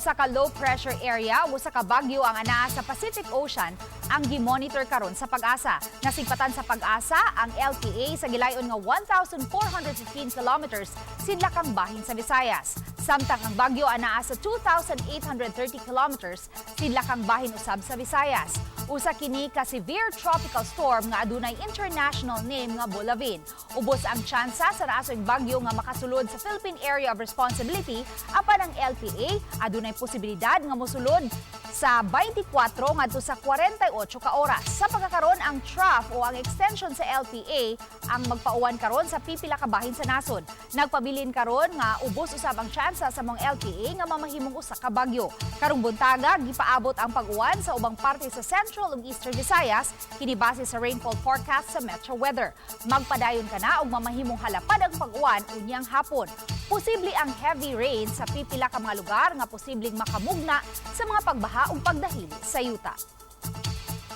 usa ka low pressure area o sa ka bagyo ang anaa sa Pacific Ocean ang gimonitor karon sa PAGASA. Nasigpatan sa PAGASA ang LPA sa gilayon nga 1,415 kilometers sidlakang bahin sa Visayas. Samtang ang bagyo anaa sa 2,830 kilometers sidlakang bahin usab sa Visayas. Usa kini ka severe tropical storm nga adunay international name nga Bolaven. Ubos ang tsansa sa naasoy bagyo nga makasulod sa Philippine Area of Responsibility apan ang LPA adunay posibilidad nga mosulod sa 24 ngadto sa 48 ka oras. Sa pagkakaron ang trough o ang extension sa LPA ang magpauwan karon sa pipila ka bahin sa nasod. Nagpabilin karon nga ubos usab ang tsansa sa mong LPA nga mamahimong usa ka bagyo. Karong buntaga gipaabot ang pag-uwan sa ubang parte sa Central ug Eastern Visayas kini base sa rainfall forecast sa Metro Weather. Magpadayon ka na og mamahimong halapad ang pag-uwan unyang hapon. Posible ang heavy rain sa pipila ka mga lugar nga posibleng makamugna sa mga pagbaha ug pagdahili sa yuta.